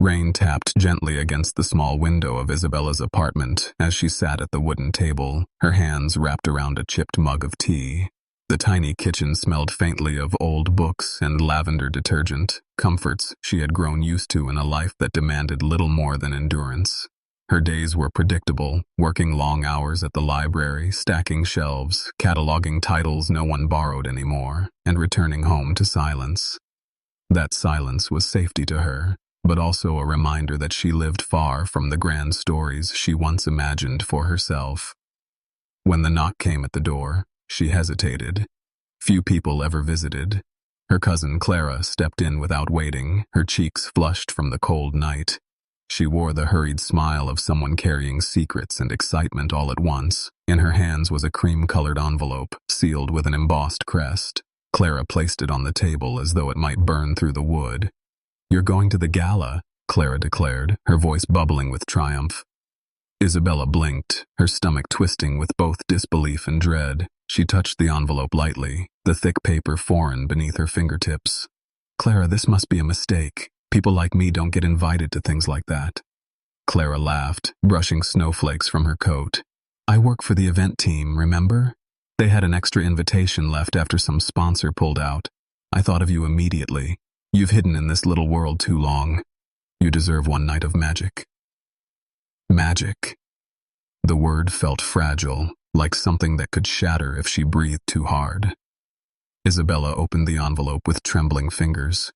Rain tapped gently against the small window of Isabella's apartment as she sat at the wooden table, her hands wrapped around a chipped mug of tea. The tiny kitchen smelled faintly of old books and lavender detergent, comforts she had grown used to in a life that demanded little more than endurance. Her days were predictable, working long hours at the library, stacking shelves, cataloging titles no one borrowed anymore, and returning home to silence. That silence was safety to her, but also a reminder that she lived far from the grand stories she once imagined for herself. When the knock came at the door, she hesitated. Few people ever visited. Her cousin Clara stepped in without waiting, her cheeks flushed from the cold night. She wore the hurried smile of someone carrying secrets and excitement all at once. In her hands was a cream-colored envelope, sealed with an embossed crest. Clara placed it on the table as though it might burn through the wood. "You're going to the gala," Clara declared, her voice bubbling with triumph. Isabella blinked, her stomach twisting with both disbelief and dread. She touched the envelope lightly, the thick paper foreign beneath her fingertips. "Clara, this must be a mistake. People like me don't get invited to things like that." Clara laughed, brushing snowflakes from her coat. "I work for the event team, remember? They had an extra invitation left after some sponsor pulled out. I thought of you immediately. You've hidden in this little world too long. You deserve one night of magic." Magic. The word felt fragile, like something that could shatter if she breathed too hard. Isabella opened the envelope with trembling fingers.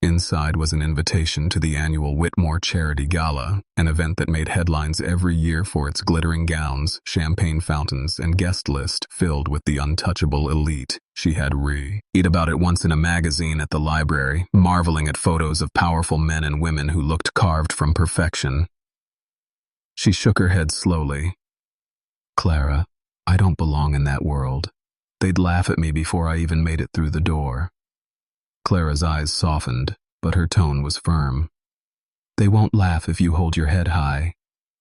Inside was an invitation to the annual Whitmore Charity Gala, an event that made headlines every year for its glittering gowns, champagne fountains, and guest list filled with the untouchable elite. She had read about it once in a magazine at the library, marveling at photos of powerful men and women who looked carved from perfection. She shook her head slowly. "Clara, I don't belong in that world. They'd laugh at me before I even made it through the door." Clara's eyes softened, but her tone was firm. "They won't laugh if you hold your head high.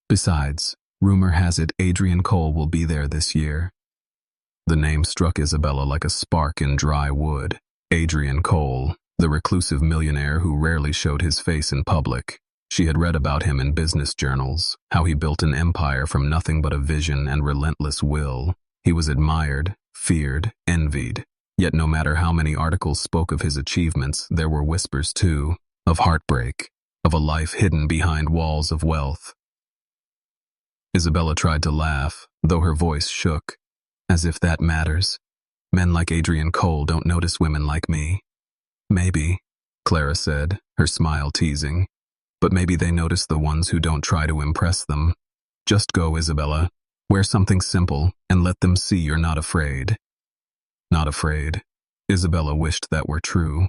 Besides, rumor has it Adrian Cole will be there this year." The name struck Isabella like a spark in dry wood. Adrian Cole, the reclusive millionaire who rarely showed his face in public. She had read about him in business journals, how he built an empire from nothing but a vision and relentless will. He was admired, feared, envied. Yet no matter how many articles spoke of his achievements, there were whispers too, of heartbreak, of a life hidden behind walls of wealth. Isabella tried to laugh, though her voice shook. "As if that matters. Men like Adrian Cole don't notice women like me." "Maybe," Clara said, her smile teasing. "But maybe they notice the ones who don't try to impress them. Just go, Isabella. Wear something simple, and let them see you're not afraid." Not afraid. Isabella wished that were true.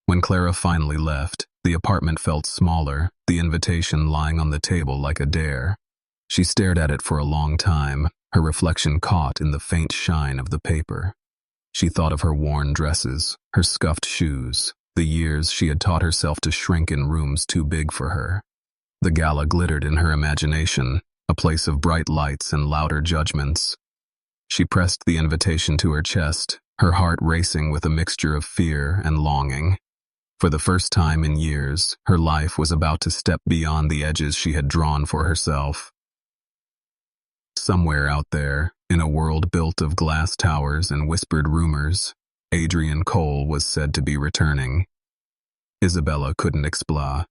When Clara finally left, the apartment felt smaller, the invitation lying on the table like a dare. She stared at it for a long time, her reflection caught in the faint shine of the paper. She thought of her worn dresses, her scuffed shoes, the years she had taught herself to shrink in rooms too big for her. The gala glittered in her imagination, a place of bright lights and louder judgments. She pressed the invitation to her chest, her heart racing with a mixture of fear and longing. For the first time in years, her life was about to step beyond the edges she had drawn for herself. Somewhere out there, in a world built of glass towers and whispered rumors, Adrian Cole was said to be returning. Isabella couldn't explain,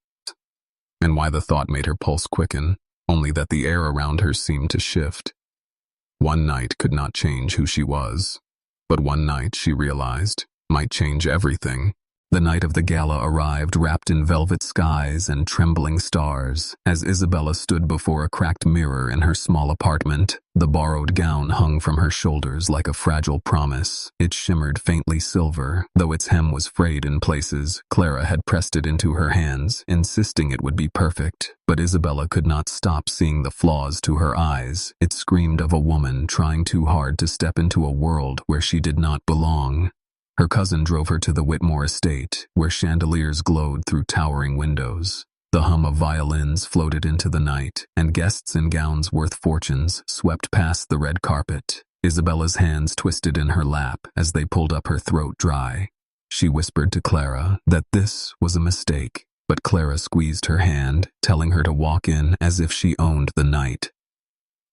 and why the thought made her pulse quicken, only that the air around her seemed to shift. One night could not change who she was, but one night, she realized, might change everything. The night of the gala arrived wrapped in velvet skies and trembling stars. As Isabella stood before a cracked mirror in her small apartment, the borrowed gown hung from her shoulders like a fragile promise. It shimmered faintly silver, though its hem was frayed in places. Clara had pressed it into her hands, insisting it would be perfect. But Isabella could not stop seeing the flaws to her eyes. It screamed of a woman trying too hard to step into a world where she did not belong. Her cousin drove her to the Whitmore estate, where chandeliers glowed through towering windows. The hum of violins floated into the night, and guests in gowns worth fortunes swept past the red carpet. Isabella's hands twisted in her lap as they pulled up her throat dry. She whispered to Clara that this was a mistake. but Clara squeezed her hand, telling her to walk in as if she owned the night.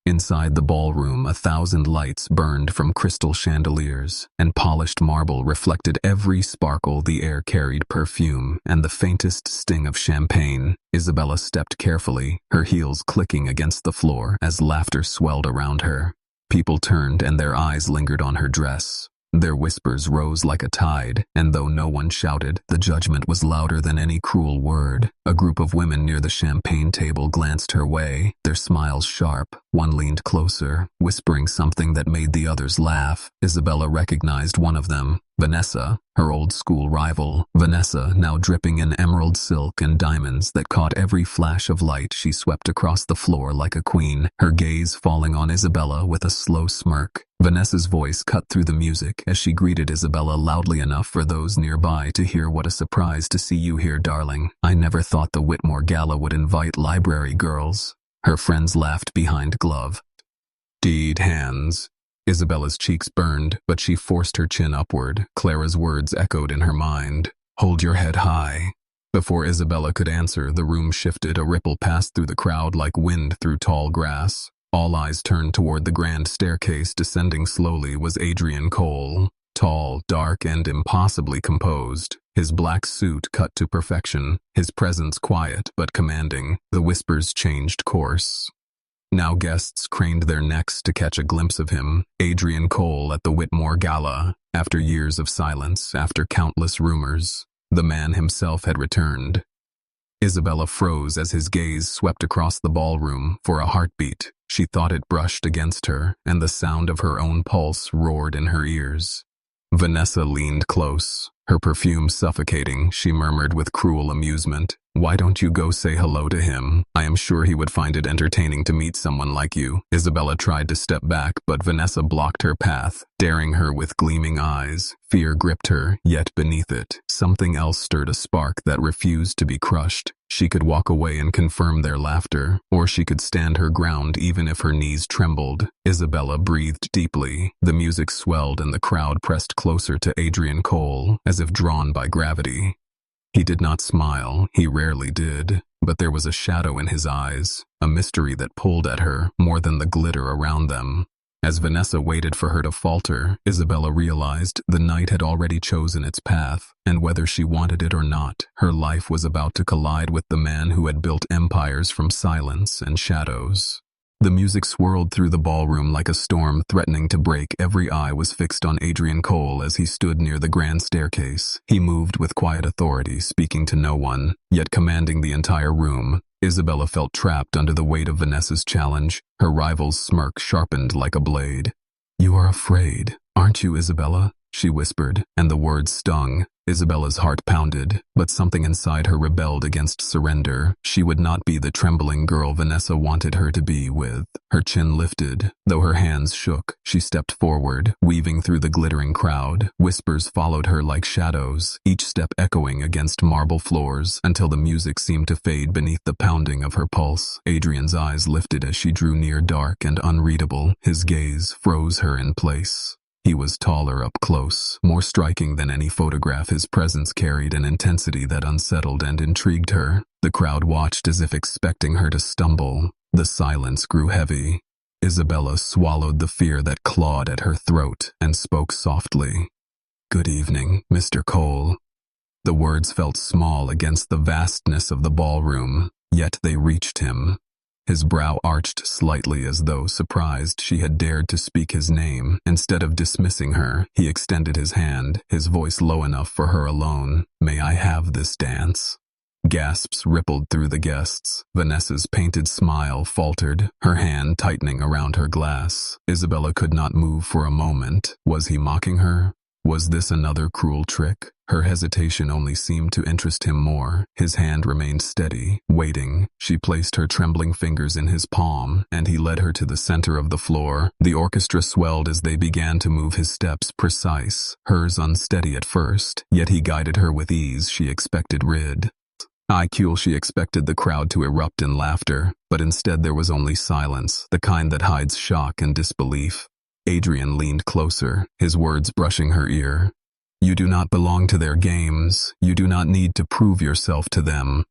Inside the ballroom, 1,000 lights burned from crystal chandeliers, and polished marble reflected every sparkle. The air carried perfume and the faintest sting of champagne. Isabella stepped carefully, her heels clicking against the floor as laughter swelled around her. People turned and their eyes lingered on her dress. Their whispers rose like a tide, and though no one shouted, the judgment was louder than any cruel word. A group of women near the champagne table glanced her way, their smiles sharp. One leaned closer, whispering something that made the others laugh. Isabella recognized one of them, Vanessa, her old school rival. Vanessa, now dripping in emerald silk and diamonds that caught every flash of light. She swept across the floor like a queen, her gaze falling on Isabella with a slow smirk. Vanessa's voice cut through the music as she greeted Isabella loudly enough for those nearby to hear. "What a surprise to see you here, darling. I never thought the Whitmore Gala would invite library girls." Her friends laughed behind glove. "Deed hands." Isabella's cheeks burned, but she forced her chin upward. Clara's words echoed in her mind. "Hold your head high." Before Isabella could answer, the room shifted. A ripple passed through the crowd like wind through tall grass. All eyes turned toward the grand staircase. Descending slowly was Adrian Cole. Tall, dark, and impossibly composed. His black suit cut to perfection, his presence quiet but commanding. The whispers changed course. Now guests craned their necks to catch a glimpse of him. Adrian Cole at the Whitmore Gala. After years of silence, after countless rumors, the man himself had returned. Isabella froze as his gaze swept across the ballroom. For a heartbeat, she thought it brushed against her, and the sound of her own pulse roared in her ears. Vanessa leaned close, her perfume suffocating. She murmured with cruel amusement, "Why don't you go say hello to him? I am sure he would find it entertaining to meet someone like you." Isabella tried to step back, but Vanessa blocked her path, daring her with gleaming eyes. Fear gripped her, yet beneath it, something else stirred, a spark that refused to be crushed. She could walk away and confirm their laughter, or she could stand her ground even if her knees trembled. Isabella breathed deeply. The music swelled and the crowd pressed closer to Adrian Cole, as if drawn by gravity. He did not smile, he rarely did, but there was a shadow in his eyes, a mystery that pulled at her more than the glitter around them. As Vanessa waited for her to falter, Isabella realized the night had already chosen its path, and whether she wanted it or not, her life was about to collide with the man who had built empires from silence and shadows. The music swirled through the ballroom like a storm threatening to break. Every eye was fixed on Adrian Cole as he stood near the grand staircase. He moved with quiet authority, speaking to no one, yet commanding the entire room. Isabella felt trapped under the weight of Vanessa's challenge. Her rival's smirk sharpened like a blade. "You are afraid, aren't you, Isabella?" she whispered, and the words stung. Isabella's heart pounded, but something inside her rebelled against surrender. She would not be the trembling girl Vanessa wanted her to be with. Her chin lifted, though her hands shook. She stepped forward, weaving through the glittering crowd. Whispers followed her like shadows, each step echoing against marble floors, until the music seemed to fade beneath the pounding of her pulse. Adrian's eyes lifted as she drew near, dark and unreadable. His gaze froze her in place. He was taller up close, more striking than any photograph. His presence carried an intensity that unsettled and intrigued her. The crowd watched as if expecting her to stumble. The silence grew heavy. Isabella swallowed the fear that clawed at her throat and spoke softly. "Good evening, Mr. Cole." The words felt small against the vastness of the ballroom, yet they reached him. His brow arched slightly as though surprised she had dared to speak his name. Instead of dismissing her, he extended his hand, his voice low enough for her alone. "May I have this dance?" Gasps rippled through the guests. Vanessa's painted smile faltered, her hand tightening around her glass. Isabella could not move for a moment. Was he mocking her? Was this another cruel trick? Her hesitation only seemed to interest him more. His hand remained steady, waiting. She placed her trembling fingers in his palm, and he led her to the center of the floor. The orchestra swelled as they began to move, his steps precise, hers unsteady at first, yet he guided her with ease. She expected she expected the crowd to erupt in laughter, but instead there was only silence, the kind that hides shock and disbelief. Adrian leaned closer, his words brushing her ear. "You do not belong to their games. You do not need to prove yourself to them.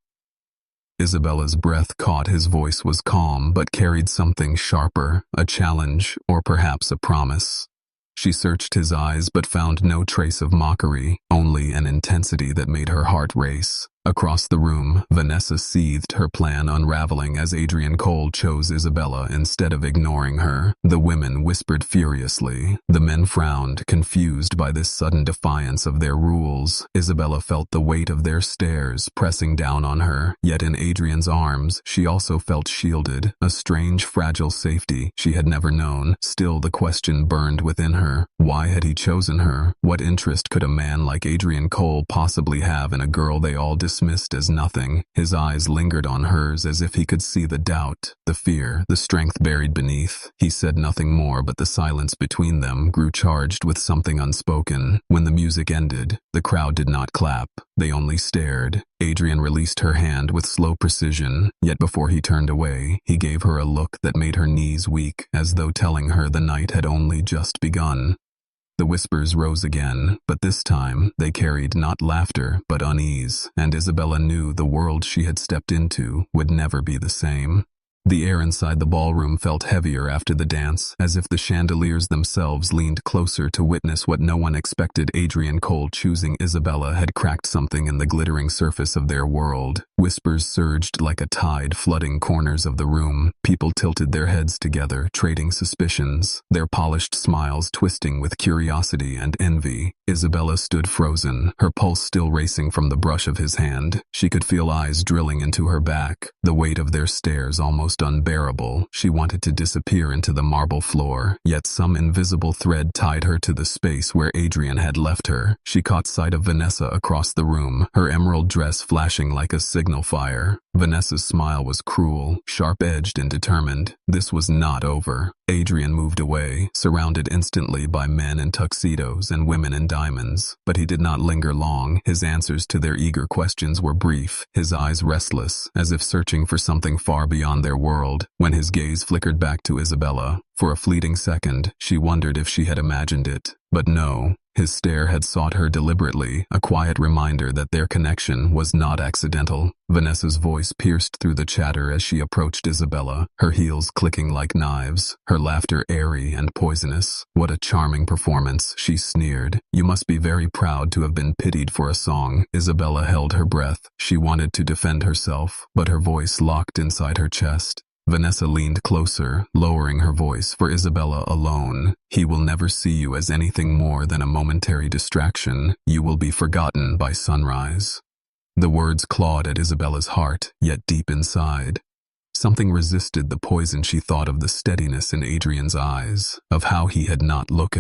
Isabella's breath caught. His voice was calm but carried something sharper, a challenge, or perhaps a promise. She searched his eyes but found no trace of mockery, only an intensity that made her heart race. Across the room, Vanessa seethed, her plan unraveling as Adrian Cole chose Isabella instead of ignoring her. The women whispered furiously. The men frowned, confused by this sudden defiance of their rules. Isabella felt the weight of their stares pressing down on her, yet in Adrian's arms, she also felt shielded, a strange, fragile safety she had never known. Still, the question burned within her. Why had he chosen her? What interest could a man like Adrian Cole possibly have in a girl they all dismissed as nothing? His eyes lingered on hers as if he could see the doubt, the fear, the strength buried beneath. He said nothing more, but the silence between them grew charged with something unspoken. When the music ended, the crowd did not clap. They only stared. Adrian released her hand with slow precision, yet before he turned away, he gave her a look that made her knees weak, as though telling her the night had only just begun. The whispers rose again, but this time they carried not laughter but unease, and Isabella knew the world she had stepped into would never be the same. The air inside the ballroom felt heavier after the dance, as if the chandeliers themselves leaned closer to witness what no one expected. Adrian Cole choosing Isabella had cracked something in the glittering surface of their world. Whispers surged like a tide, flooding corners of the room. People tilted their heads together, trading suspicions, their polished smiles twisting with curiosity and envy. Isabella stood frozen, her pulse still racing from the brush of his hand. She could feel eyes drilling into her back, the weight of their stares almost unbearable. She wanted to disappear into the marble floor, yet some invisible thread tied her to the space where Adrian had left her. She caught sight of Vanessa across the room, her emerald dress flashing like a signal fire. Vanessa's smile was cruel, sharp-edged and determined. This was not over. Adrian moved away, surrounded instantly by men in tuxedos and women in diamonds. But he did not linger long. His answers to their eager questions were brief, his eyes restless, as if searching for something far beyond their world. When his gaze flickered back to Isabella, for a fleeting second, she wondered if she had imagined it. But no. His stare had sought her deliberately, a quiet reminder that their connection was not accidental. Vanessa's voice pierced through the chatter as she approached Isabella, her heels clicking like knives, her laughter airy and poisonous. "What a charming performance," she sneered. "You must be very proud to have been pitied for a song." Isabella held her breath. She wanted to defend herself, but her voice locked inside her chest. Vanessa leaned closer, lowering her voice for Isabella alone. "He will never see you as anything more than a momentary distraction. You will be forgotten by sunrise." The words clawed at Isabella's heart, yet deep inside, something resisted the poison. She thought of the steadiness in Adrian's eyes, of how he had not looked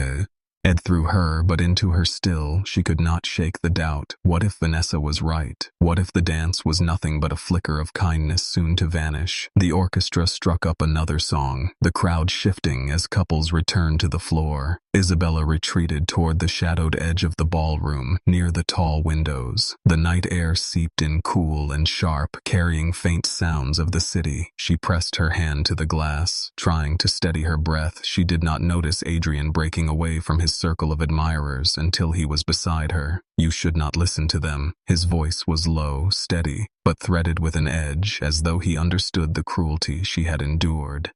through her but into her still. She could not shake the doubt. What if Vanessa was right? What if the dance was nothing but a flicker of kindness soon to vanish? The orchestra struck up another song, the crowd shifting as couples returned to the floor. Isabella retreated toward the shadowed edge of the ballroom, near the tall windows. The night air seeped in cool and sharp, carrying faint sounds of the city. She pressed her hand to the glass, trying to steady her breath. She did not notice Adrian breaking away from his circle of admirers until he was beside her. "You should not listen to them." His voice was low, steady, but threaded with an edge, as though he understood the cruelty she had endured.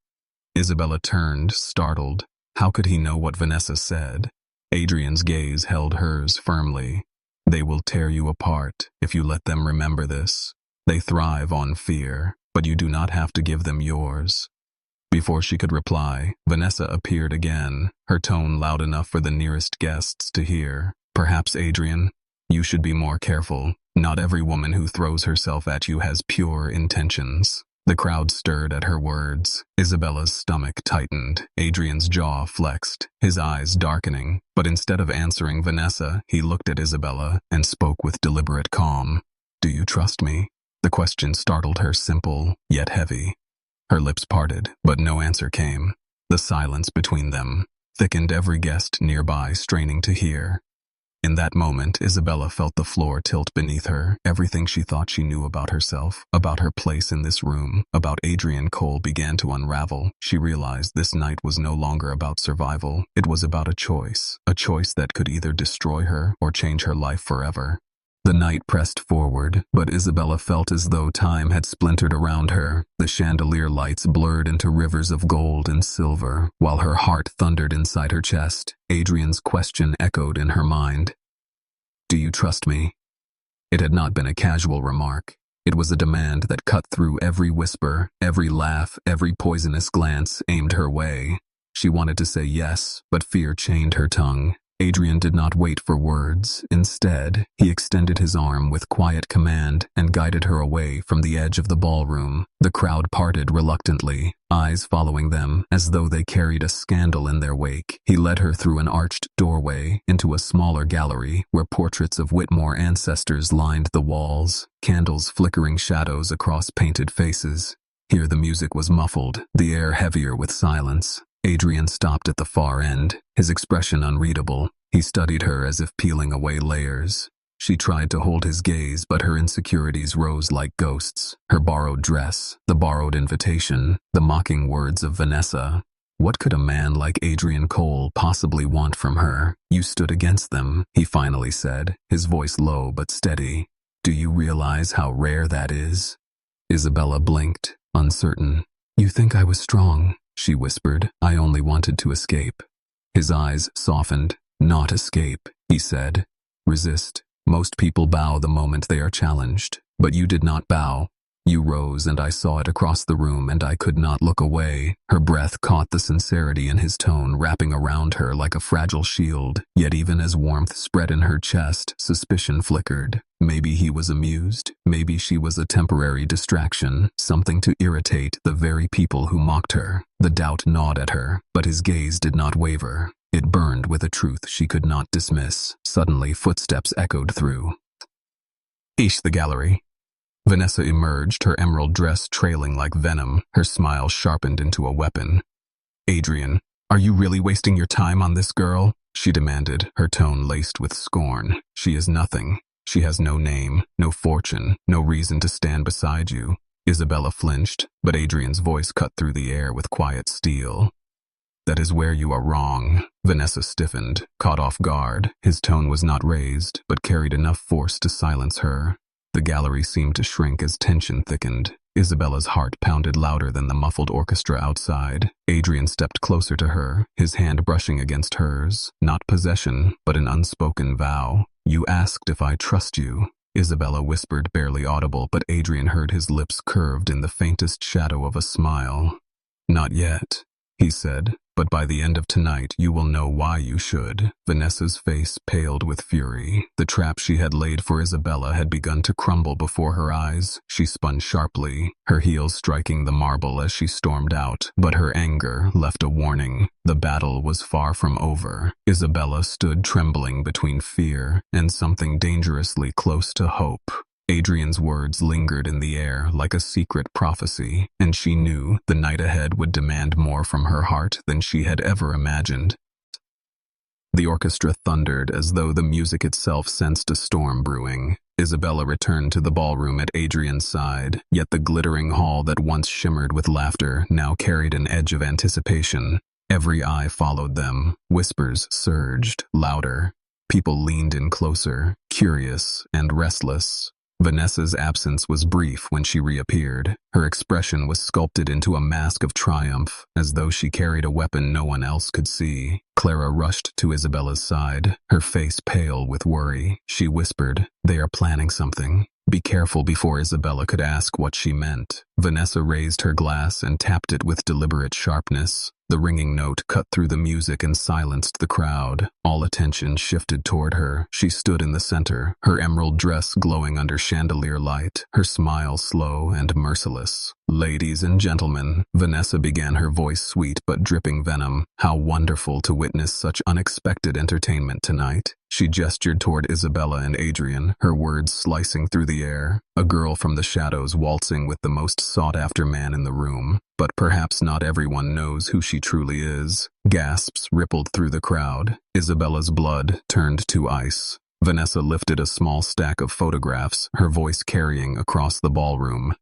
Isabella turned, startled. How could he know what Vanessa said? Adrian's gaze held hers firmly. "They will tear you apart if you let them. Remember this. They thrive on fear, but you do not have to give them yours." Before she could reply, Vanessa appeared again, her tone loud enough for the nearest guests to hear. "Perhaps, Adrian, you should be more careful. Not every woman who throws herself at you has pure intentions." The crowd stirred at her words. Isabella's stomach tightened. Adrian's jaw flexed, his eyes darkening. But instead of answering Vanessa, he looked at Isabella and spoke with deliberate calm. "Do you trust me?" The question startled her, simple, yet heavy. Her lips parted, but no answer came. The silence between them thickened, every guest nearby straining to hear. In that moment, Isabella felt the floor tilt beneath her. Everything she thought she knew about herself, about her place in this room, about Adrian Cole began to unravel. She realized this night was no longer about survival. It was about a choice that could either destroy her or change her life forever. The night pressed forward, but Isabella felt as though time had splintered around her. The chandelier lights blurred into rivers of gold and silver, while her heart thundered inside her chest. Adrian's question echoed in her mind. "Do you trust me?" It had not been a casual remark. It was a demand that cut through every whisper, every laugh, every poisonous glance aimed her way. She wanted to say yes, but fear chained her tongue. Adrian did not wait for words. Instead, he extended his arm with quiet command and guided her away from the edge of the ballroom. The crowd parted reluctantly, eyes following them as though they carried a scandal in their wake. He led her through an arched doorway into a smaller gallery where portraits of Whitmore ancestors lined the walls, candles flickering shadows across painted faces. Here the music was muffled, the air heavier with silence. Adrian stopped at the far end, his expression unreadable. He studied her as if peeling away layers. She tried to hold his gaze, but her insecurities rose like ghosts. Her borrowed dress, the borrowed invitation, the mocking words of Vanessa. What could a man like Adrian Cole possibly want from her? "You stood against them," he finally said, his voice low but steady. "Do you realize how rare that is?" Isabella blinked, uncertain. "You think I was strong?" she whispered. "I only wanted to escape." His eyes softened. "Not escape," he said. "Resist. Most people bow the moment they are challenged, but you did not bow. You rose and I saw it across the room and I could not look away." Her breath caught the sincerity in his tone, wrapping around her like a fragile shield. Yet even as warmth spread in her chest, suspicion flickered. Maybe he was amused. Maybe she was a temporary distraction, something to irritate the very people who mocked her. The doubt gnawed at her, but his gaze did not waver. It burned with a truth she could not dismiss. Suddenly, footsteps echoed through the gallery. Vanessa emerged, her emerald dress trailing like venom, her smile sharpened into a weapon. "Adrian, are you really wasting your time on this girl?" she demanded, her tone laced with scorn. "She is nothing. She has no name, no fortune, no reason to stand beside you." Isabella flinched, but Adrian's voice cut through the air with quiet steel. "That is where you are wrong." Vanessa stiffened, caught off guard. His tone was not raised, but carried enough force to silence her. The gallery seemed to shrink as tension thickened. Isabella's heart pounded louder than the muffled orchestra outside. Adrian stepped closer to her, his hand brushing against hers. Not possession, but an unspoken vow. "You asked if I trust you," Isabella whispered, barely audible, but Adrian heard his lips curved in the faintest shadow of a smile. "Not yet," he said, "but by the end of tonight you will know why you should." Vanessa's face paled with fury. The trap she had laid for Isabella had begun to crumble before her eyes. She spun sharply, her heels striking the marble as she stormed out, but her anger left a warning. The battle was far from over. Isabella stood trembling between fear and something dangerously close to hope. Adrian's words lingered in the air like a secret prophecy, and she knew the night ahead would demand more from her heart than she had ever imagined. The orchestra thundered as though the music itself sensed a storm brewing. Isabella returned to the ballroom at Adrian's side, yet the glittering hall that once shimmered with laughter now carried an edge of anticipation. Every eye followed them. Whispers surged, louder. People leaned in closer, curious and restless. Vanessa's absence was brief when she reappeared. Her expression was sculpted into a mask of triumph, as though she carried a weapon no one else could see. Clara rushed to Isabella's side, her face pale with worry. She whispered, "They are planning something. Be careful," before Isabella could ask what she meant. Vanessa raised her glass and tapped it with deliberate sharpness. The ringing note cut through the music and silenced the crowd. All attention shifted toward her. She stood in the center, her emerald dress glowing under chandelier light, her smile slow and merciless. "Ladies and gentlemen," Vanessa began, her voice sweet but dripping venom. "How wonderful to witness such unexpected entertainment tonight." She gestured toward Isabella and Adrian, her words slicing through the air. A girl from the shadows waltzing with the most sought-after man in the room. But perhaps not everyone knows who she truly is. Gasps rippled through the crowd. Isabella's blood turned to ice. Vanessa lifted a small stack of photographs, her voice carrying across the ballroom.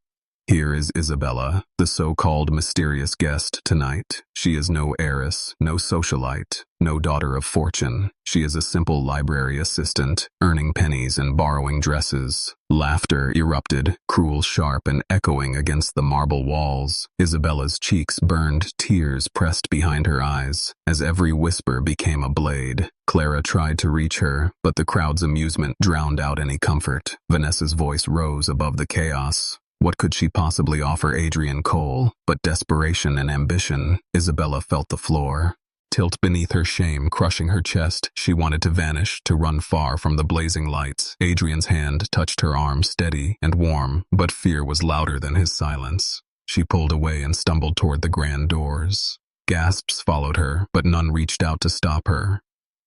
Here is Isabella, the so-called mysterious guest tonight. She is no heiress, no socialite, no daughter of fortune. She is a simple library assistant, earning pennies and borrowing dresses. Laughter erupted, cruel, sharp, and echoing against the marble walls. Isabella's cheeks burned, tears pressed behind her eyes, as every whisper became a blade. Clara tried to reach her, but the crowd's amusement drowned out any comfort. Vanessa's voice rose above the chaos. What could she possibly offer Adrian Cole but desperation and ambition? Isabella felt the floor tilt beneath her, shame crushing her chest. She wanted to vanish, to run far from the blazing lights. Adrian's hand touched her arm, steady and warm, but fear was louder than his silence. She pulled away and stumbled toward the grand doors. Gasps followed her, but none reached out to stop her.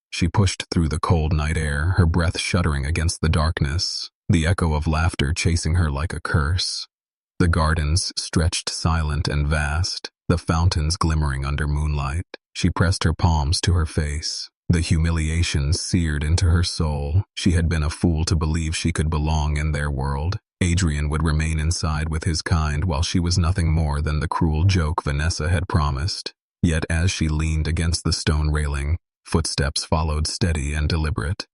She pushed through the cold night air, her breath shuddering against the darkness, the echo of laughter chasing her like a curse. The gardens stretched silent and vast, the fountains glimmering under moonlight. She pressed her palms to her face. The humiliation seared into her soul. She had been a fool to believe she could belong in their world. Adrian would remain inside with his kind while she was nothing more than the cruel joke Vanessa had promised. Yet as she leaned against the stone railing, footsteps followed, steady and deliberate.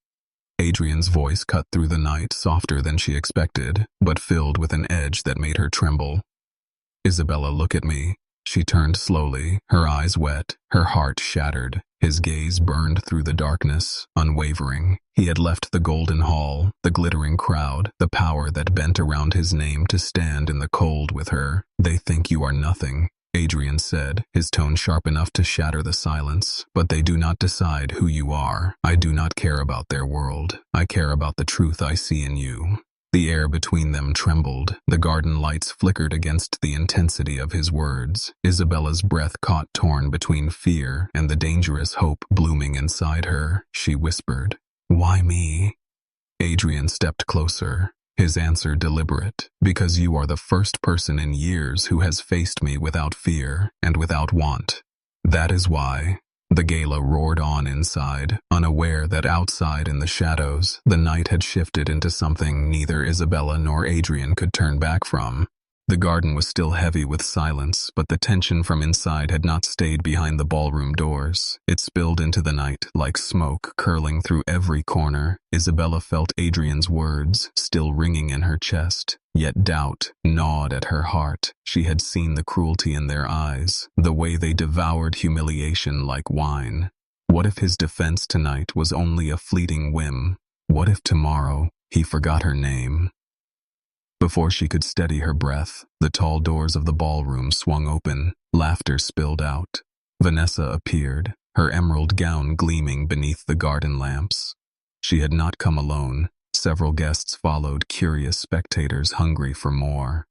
Adrian's voice cut through the night, softer than she expected, but filled with an edge that made her tremble. "Isabella, look at me." She turned slowly, her eyes wet, her heart shattered. His gaze burned through the darkness, unwavering. He had left the golden hall, the glittering crowd, the power that bent around his name to stand in the cold with her. "They think you are nothing," Adrian said, his tone sharp enough to shatter the silence. "But they do not decide who you are. I do not care about their world. I care about the truth I see in you." The air between them trembled. The garden lights flickered against the intensity of his words. Isabella's breath caught, torn between fear and the dangerous hope blooming inside her. She whispered, "Why me?" Adrian stepped closer, his answer deliberate. "Because you are the first person in years who has faced me without fear and without want. That is why." The Gala roared on inside, unaware that outside in the shadows, the night had shifted into something neither Isabella nor Adrian could turn back from. The garden was still heavy with silence, but the tension from inside had not stayed behind the ballroom doors. It spilled into the night, like smoke curling through every corner. Isabella felt Adrian's words still ringing in her chest, yet doubt gnawed at her heart. She had seen the cruelty in their eyes, the way they devoured humiliation like wine. What if his defense tonight was only a fleeting whim? What if tomorrow he forgot her name? Before she could steady her breath, the tall doors of the ballroom swung open. Laughter spilled out. Vanessa appeared, her emerald gown gleaming beneath the garden lamps. She had not come alone. Several guests followed, curious spectators hungry for more.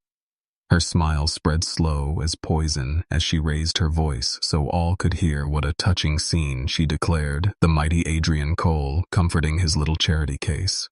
Her smile spread slow as poison as she raised her voice so all could hear. "What a touching scene," she declared, the mighty Adrian Cole comforting his little charity case.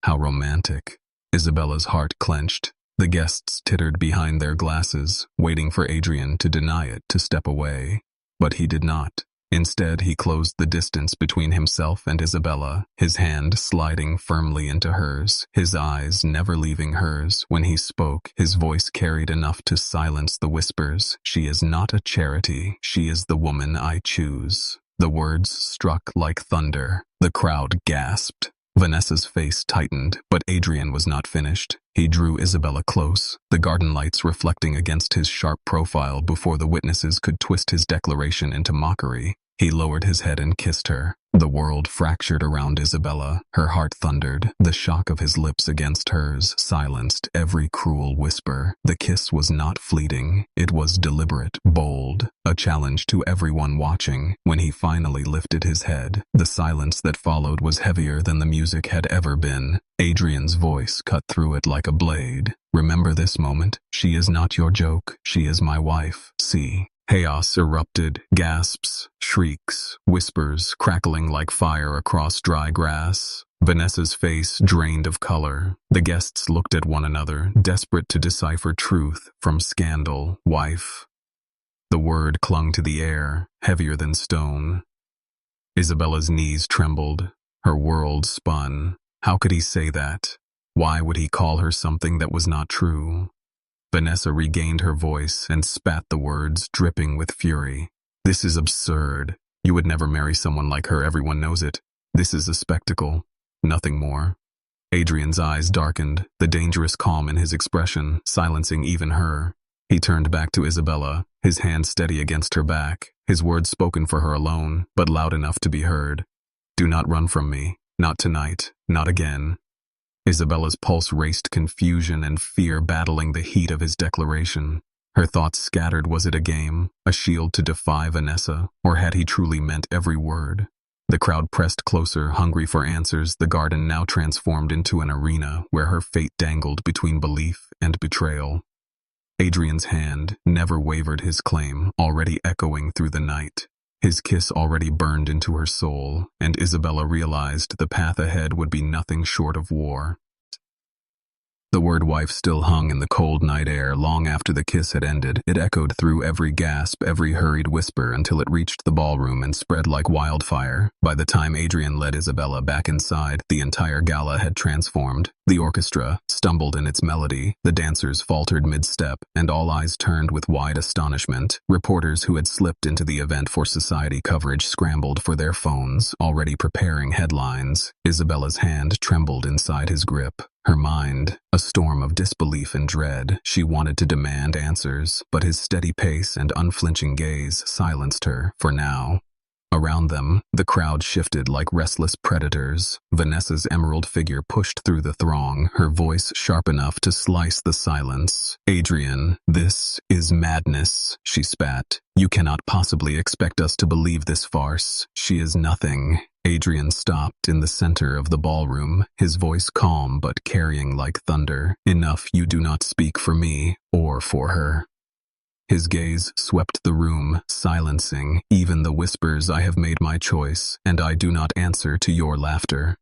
"How romantic." Isabella's heart clenched. The guests tittered behind their glasses, waiting for Adrian to deny it, to step away. But he did not. Instead, he closed the distance between himself and Isabella, his hand sliding firmly into hers, his eyes never leaving hers. When he spoke, his voice carried enough to silence the whispers. "She is not a charity. She is the woman I choose." The words struck like thunder. The crowd gasped. Vanessa's face tightened, but Adrian was not finished. He drew Isabella close, the garden lights reflecting against his sharp profile before the witnesses could twist his declaration into mockery. He lowered his head and kissed her. The world fractured around Isabella. Her heart thundered. The shock of his lips against hers silenced every cruel whisper. The kiss was not fleeting. It was deliberate, bold, a challenge to everyone watching. When he finally lifted his head, the silence that followed was heavier than the music had ever been. Adrian's voice cut through it like a blade. "Remember this moment. She is not your joke. She is my wife. See." Chaos erupted, gasps, shrieks, whispers crackling like fire across dry grass. Vanessa's face drained of color. The guests looked at one another, desperate to decipher truth from scandal. "Wife." The word clung to the air, heavier than stone. Isabella's knees trembled. Her world spun. How could he say that? Why would he call her something that was not true? Vanessa regained her voice and spat the words, dripping with fury. This is absurd. You would never marry someone like her, everyone knows it. This is a spectacle. Nothing more. Adrian's eyes darkened, the dangerous calm in his expression, silencing even her. He turned back to Isabella, his hand steady against her back, his words spoken for her alone, but loud enough to be heard. Do not run from me. Not tonight. Not again. Isabella's pulse raced, confusion and fear battling the heat of his declaration. Her thoughts scattered. Was it a game, a shield to defy Vanessa, or had he truly meant every word? The crowd pressed closer, hungry for answers, the garden now transformed into an arena where her fate dangled between belief and betrayal. Adrian's hand never wavered, his claim already echoing through the night. His kiss already burned into her soul, and Isabella realized the path ahead would be nothing short of war. The word wife still hung in the cold night air long after the kiss had ended. It echoed through every gasp, every hurried whisper, until it reached the ballroom and spread like wildfire. By the time Adrian led Isabella back inside, the entire gala had transformed. The orchestra stumbled in its melody, the dancers faltered mid-step, and all eyes turned with wide astonishment. Reporters who had slipped into the event for society coverage scrambled for their phones, already preparing headlines. Isabella's hand trembled inside his grip. Her mind, a storm of disbelief and dread. She wanted to demand answers, but his steady pace and unflinching gaze silenced her for now. Around them, the crowd shifted like restless predators. Vanessa's emerald figure pushed through the throng, her voice sharp enough to slice the silence. Adrian, this is madness, she spat. You cannot possibly expect us to believe this farce. She is nothing. Adrian stopped in the center of the ballroom, his voice calm but carrying like thunder. Enough, you do not speak for me or for her. His gaze swept the room, silencing even the whispers. I have made my choice, and I do not answer to your laughter.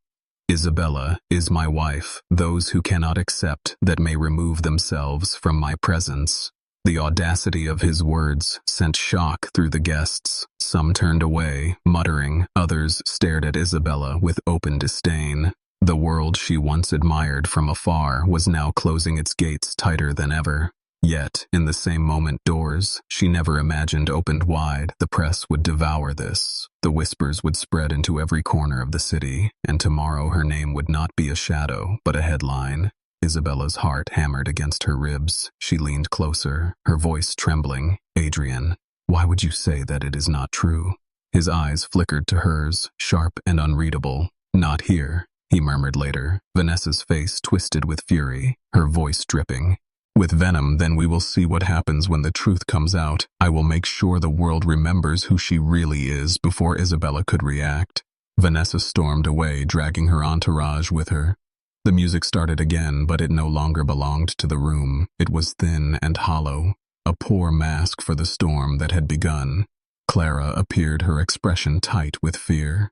Isabella is my wife. Those who cannot accept that may remove themselves from my presence. The audacity of his words sent shock through the guests. Some turned away, muttering. Others stared at Isabella with open disdain. The world she once admired from afar was now closing its gates tighter than ever. Yet, in the same moment, doors she never imagined opened wide. The press would devour this. The whispers would spread into every corner of the city, and tomorrow her name would not be a shadow, but a headline. Isabella's heart hammered against her ribs. She leaned closer, her voice trembling. Adrian, why would you say that it is not true? His eyes flickered to hers, sharp and unreadable. Not here, he murmured later. Vanessa's face twisted with fury, her voice dripping. With venom, then we will see what happens when the truth comes out. I will make sure the world remembers who she really is. Before Isabella could react, Vanessa stormed away, dragging her entourage with her. The music started again, but it no longer belonged to the room. It was thin and hollow, a poor mask for the storm that had begun. Clara appeared, her expression tight with fear.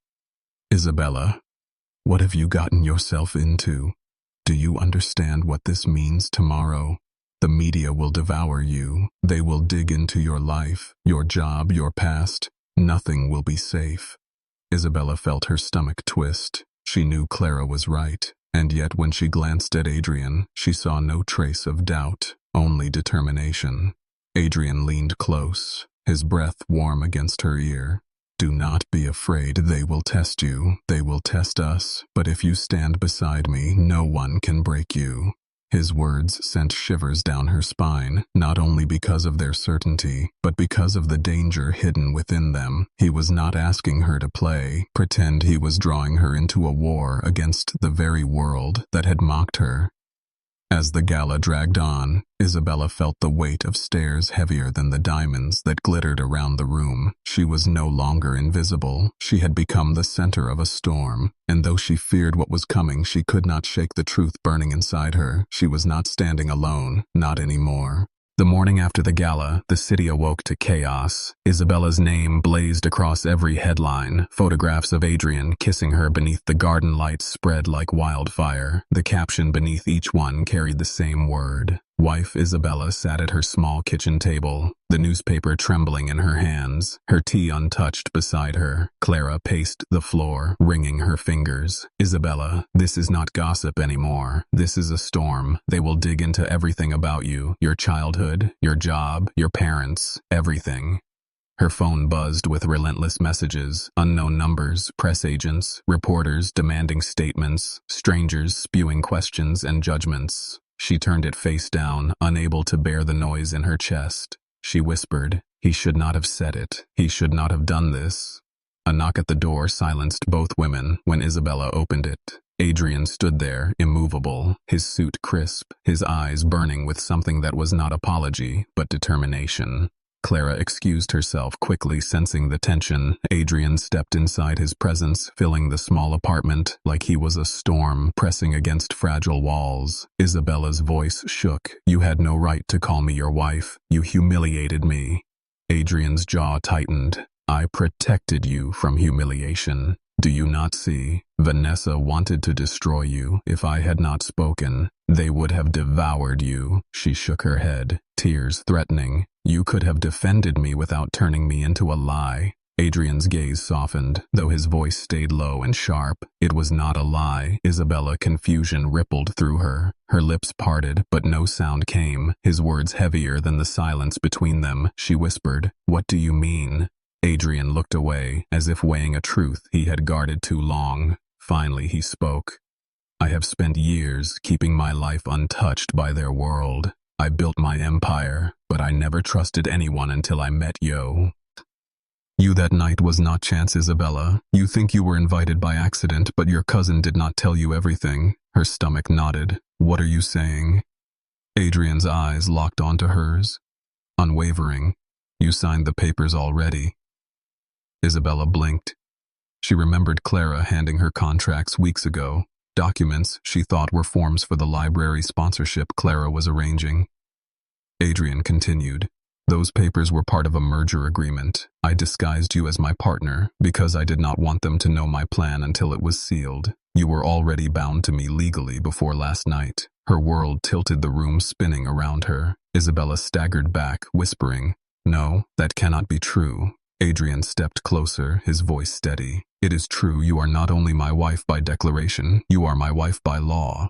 Isabella, what have you gotten yourself into? Do you understand what this means tomorrow? The media will devour you. They will dig into your life, your job, your past. Nothing will be safe. Isabella felt her stomach twist. She knew Clara was right, and yet when she glanced at Adrian, she saw no trace of doubt, only determination. Adrian leaned close, his breath warm against her ear. Do not be afraid. They will test you. They will test us. But if you stand beside me, no one can break you. His words sent shivers down her spine, not only because of their certainty, but because of the danger hidden within them. He was not asking her to pretend. He was drawing her into a war against the very world that had mocked her. As the gala dragged on, Isabella felt the weight of stares heavier than the diamonds that glittered around the room. She was no longer invisible. She had become the center of a storm, and though she feared what was coming, she could not shake the truth burning inside her. She was not standing alone, not anymore. The morning after the gala, the city awoke to chaos. Isabella's name blazed across every headline. Photographs of Adrian kissing her beneath the garden lights spread like wildfire. The caption beneath each one carried the same word: Wife Isabella sat at her small kitchen table, the newspaper trembling in her hands, her tea untouched beside her. Clara paced the floor, wringing her fingers. Isabella, this is not gossip anymore. This is a storm. They will dig into everything about you, your childhood, your job, your parents, everything. Her phone buzzed with relentless messages, unknown numbers, press agents, reporters demanding statements, strangers spewing questions and judgments. She turned it face down, unable to bear the noise in her chest. She whispered, "He should not have said it. He should not have done this." A knock at the door silenced both women when Isabella opened it. Adrian stood there, immovable, his suit crisp, his eyes burning with something that was not apology, but determination. Clara excused herself quickly, sensing the tension. Adrian stepped inside his presence, filling the small apartment like he was a storm pressing against fragile walls. Isabella's voice shook. "You had no right to call me your wife. You humiliated me." Adrian's jaw tightened. "I protected you from humiliation. Do you not see? Vanessa wanted to destroy you. If I had not spoken, they would have devoured you." She shook her head, tears threatening. "You could have defended me without turning me into a lie." Adrian's gaze softened, though his voice stayed low and sharp. "It was not a lie." Isabella, confusion rippled through her. Her lips parted, but no sound came, his words heavier than the silence between them. She whispered, "What do you mean?" Adrian looked away, as if weighing a truth he had guarded too long. Finally he spoke. "I have spent years keeping my life untouched by their world. I built my empire, but I never trusted anyone until I met you. You that night was not chance, Isabella. You think you were invited by accident, but your cousin did not tell you everything." Her stomach nodded. "What are you saying?" Adrian's eyes locked onto hers. Unwavering. "You signed the papers already." Isabella blinked. She remembered Clara handing her contracts weeks ago, documents she thought were forms for the library sponsorship Clara was arranging. Adrian continued, "Those papers were part of a merger agreement. I disguised you as my partner because I did not want them to know my plan until it was sealed. You were already bound to me legally before last night." Her world tilted, the room spinning around her. Isabella staggered back, whispering, "No, that cannot be true." Adrian stepped closer, his voice steady. "It is true. You are not only my wife by declaration, you are my wife by law."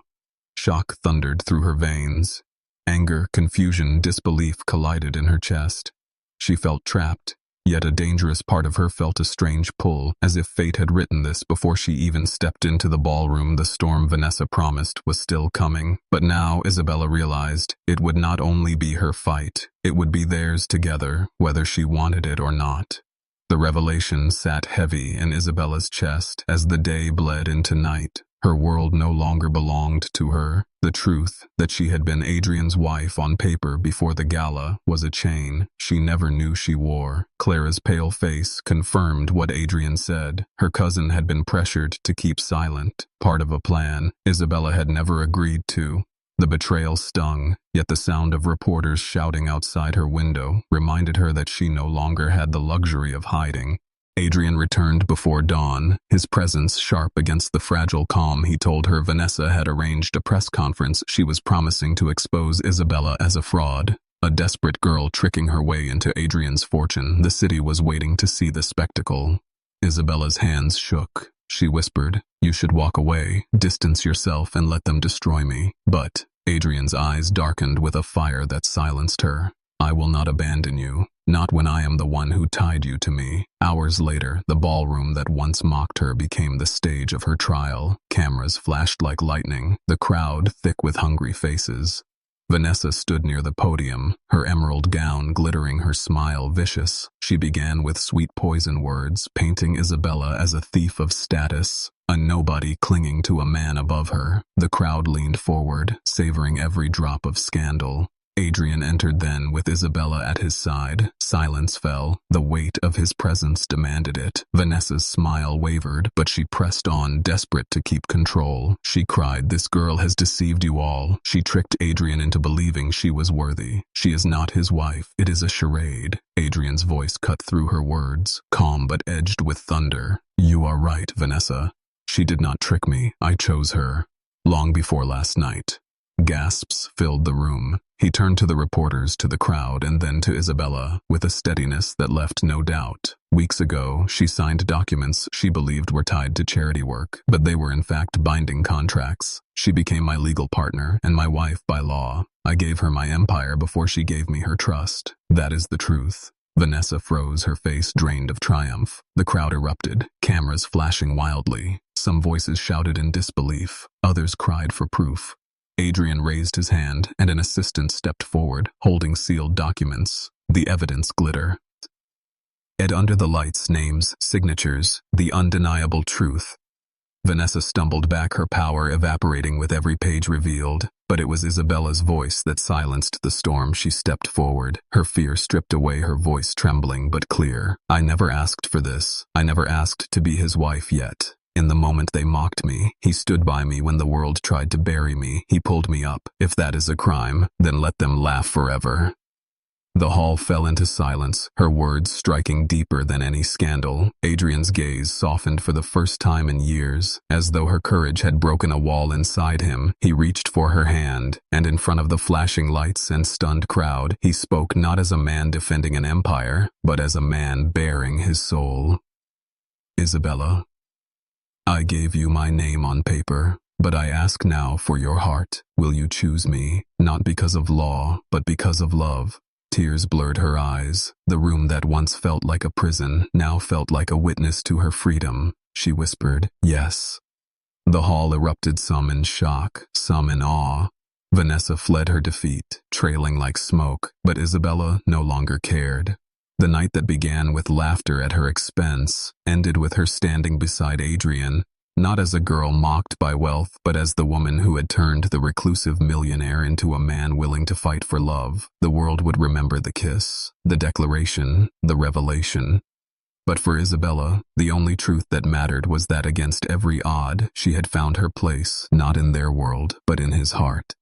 Shock thundered through her veins. Anger, confusion, disbelief collided in her chest. She felt trapped, yet a dangerous part of her felt a strange pull, as if fate had written this before she even stepped into the ballroom. The storm Vanessa promised was still coming, but now Isabella realized it would not only be her fight, it would be theirs together, whether she wanted it or not. The revelation sat heavy in Isabella's chest as the day bled into night. Her world no longer belonged to her. The truth that she had been Adrian's wife on paper before the gala was a chain she never knew she wore. Clara's pale face confirmed what Adrian said. Her cousin had been pressured to keep silent, part of a plan Isabella had never agreed to. The betrayal stung, yet the sound of reporters shouting outside her window reminded her that she no longer had the luxury of hiding. Adrian returned before dawn, his presence sharp against the fragile calm. He told her Vanessa had arranged a press conference. She was promising to expose Isabella as a fraud, a desperate girl tricking her way into Adrian's fortune. The city was waiting to see the spectacle. Isabella's hands shook. She whispered, "You should walk away, distance yourself and let them destroy me." But Adrian's eyes darkened with a fire that silenced her. "I will not abandon you. Not when I am the one who tied you to me." Hours later, the ballroom that once mocked her became the stage of her trial. Cameras flashed like lightning, the crowd thick with hungry faces. Vanessa stood near the podium, her emerald gown glittering, her smile vicious. She began with sweet poison words, painting Isabella as a thief of status, a nobody clinging to a man above her. The crowd leaned forward, savoring every drop of scandal. Adrian entered then, with Isabella at his side. Silence fell. The weight of his presence demanded it. Vanessa's smile wavered, but she pressed on, desperate to keep control. She cried, "This girl has deceived you all. She tricked Adrian into believing she was worthy. She is not his wife. It is a charade." Adrian's voice cut through her words, calm but edged with thunder. "You are right, Vanessa. She did not trick me. I chose her. Long before last night. Gasps filled the room. He turned to the reporters, to the crowd, and then to Isabella, with a steadiness that left no doubt. Weeks ago, she signed documents she believed were tied to charity work, but they were in fact binding contracts. She became my legal partner and my wife by law. I gave her my empire before she gave me her trust. That is the truth. Vanessa froze, her face drained of triumph. The crowd erupted, cameras flashing wildly. Some voices shouted in disbelief. Others cried for proof. Adrian raised his hand, and an assistant stepped forward, holding sealed documents. The evidence glitter. And under the lights, names, signatures, the undeniable truth. Vanessa stumbled back, her power evaporating with every page revealed. But it was Isabella's voice that silenced the storm. She stepped forward, her fear stripped away, her voice trembling but clear. I never asked for this. I never asked to be his wife yet. In the moment they mocked me, he stood by me when the world tried to bury me. He pulled me up. If that is a crime, then let them laugh forever. The hall fell into silence, her words striking deeper than any scandal. Adrian's gaze softened for the first time in years, as though her courage had broken a wall inside him. He reached for her hand, and in front of the flashing lights and stunned crowd, he spoke not as a man defending an empire, but as a man bearing his soul. Isabella, I gave you my name on paper, but I ask now for your heart. Will you choose me, not because of law, but because of love? Tears blurred her eyes. The room that once felt like a prison now felt like a witness to her freedom. She whispered, yes. The hall erupted, some in shock, some in awe. Vanessa fled her defeat, trailing like smoke, but Isabella no longer cared. The night that began with laughter at her expense ended with her standing beside Adrian, not as a girl mocked by wealth, but as the woman who had turned the reclusive millionaire into a man willing to fight for love. The world would remember the kiss, the declaration, the revelation. But for Isabella, the only truth that mattered was that against every odd, she had found her place, not in their world, but in his heart.